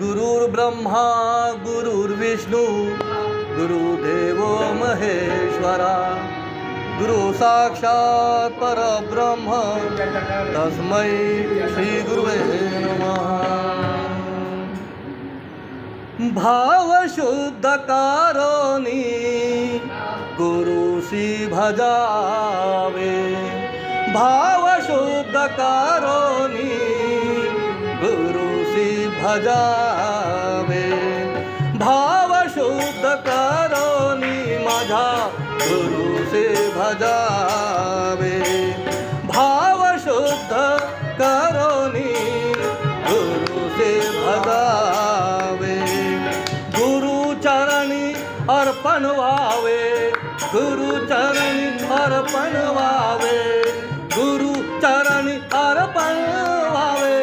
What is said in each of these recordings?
गुरुर्ब्रह्मा गुरुर्विष्णू गुरुदेवो महेश्वरा गुरु साक्षात् परब्रह्म तस्मै श्री गुरुवे नमः। भाव शुद्ध कारोनी गुरुसी भजावे, भाव शुद्ध कारोनी गुरुसी भजावे, भाव शुद्ध कारोनी माझा गुरुसी भजावे, भाव शुद्ध कारोनी गुरुसी भजावे, गुरुचरणी अर्पण व्हावे, गुरुचरणी अर्पण व्हावे, गुरुचरणी अर्पण व्हावे,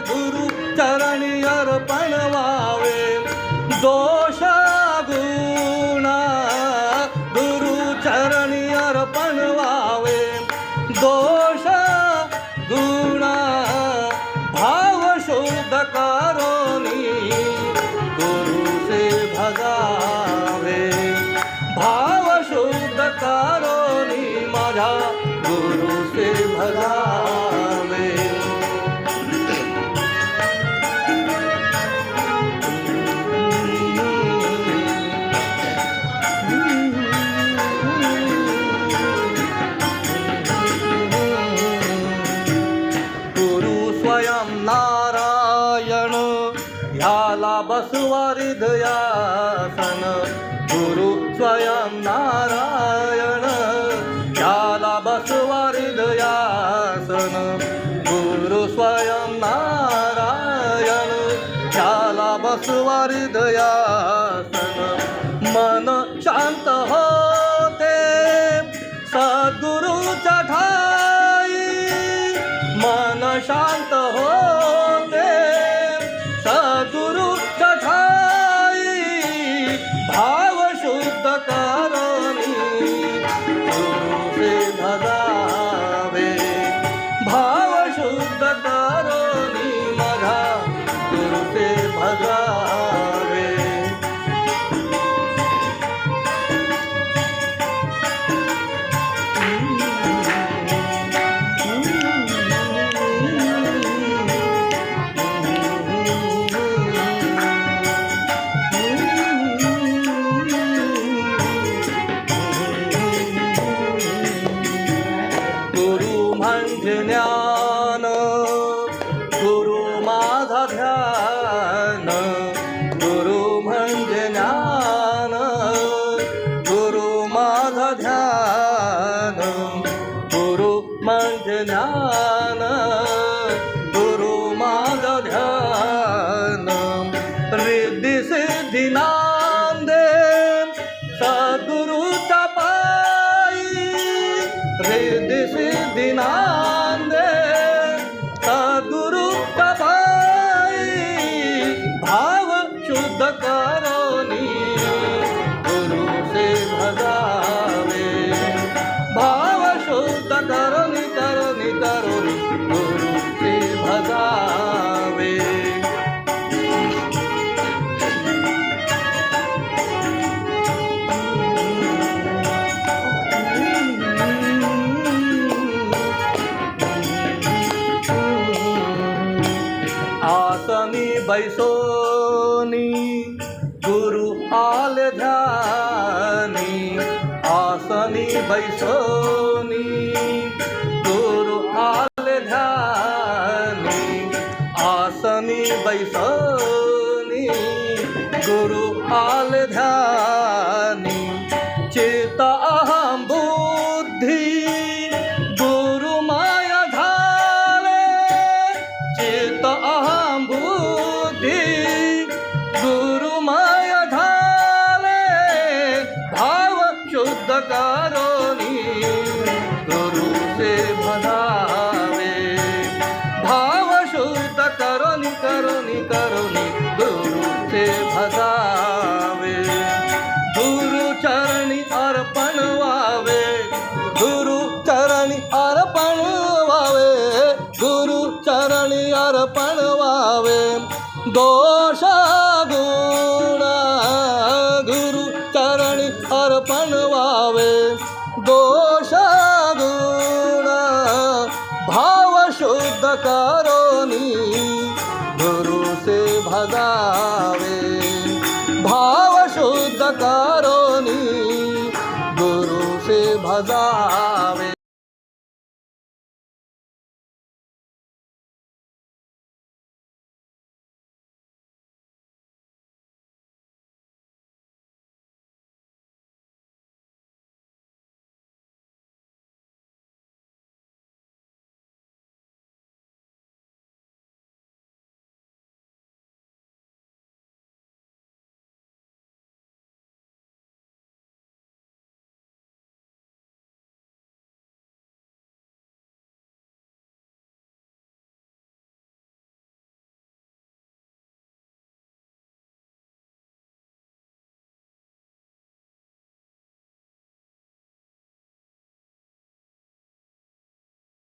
गुरुचरणी अर्पण व्हावे, दोष गुण गुरुचरणी अर्पण व्हावे, दोष गुण भाव शुद्ध कारोनी गुरुसे भजावे, भाव शुद्ध कारोनी माझा गुरुसे भजावे। गुरु स्वयं नारायण ह्याला बसवा हृदयासन, गुरु स्वयं नारायण ह्याला बसवा हृदयासन, गुरु स्वयं नारायण ह्याला बसवा हृदयासन, मन शांत होते सद्गुरूच्या ठाई, मन शांत होते सद्गुरूच्या ठाई, भाव शुद्ध कारोनी गुरुसे भजावे, भाव शुद्ध कारोनी माझा गुरुसे भजावे। ज्ञान गुरु माझा ध्यान, गुरु म्हणजे ज्ञान, गुरु माझा ध्यान, गुरु म्हणजे ज्ञान, गुरु माझा ध्यान, रिद्धी सिद्धी नांदे सद्गुरूच्या पायी, रिद्धी सिद्धी नांदे सद्गुरूच्या पायी, भाव शुद्ध कारोनी गुरुसे भजावे, भाव शुद्ध कारोनी कारोनी कारोनी गुरुसे भजावे। आसनी बैसोनी गुरु आले ध्यानी, आसनी बैसोनी गुरु आले ध्यानी, आसनी बैसोनी गुरु आले ध्यानी, चित्त अहम बुद्धि गुरु माया झाले, चित्त अहम बुद्धि गुरु माया झाले, भाव शुद्ध कारोनी गुरुसे भजावे, भाव शुद्ध कारोनी कारोनी कारोनी गुरुसे भजावे, गुरु चरणी अर्पण व्हावे, गुरु चरणी अर्पण व्हावे, गुरु चरणी अर्पण व्हावे, दोष गुण गुरु चरणी अर्पण व्हावे, दोष गुण भाव शुद्ध करोनी गुरु से भगावे, भाव शुद्ध करोनी गुरु से भगावे।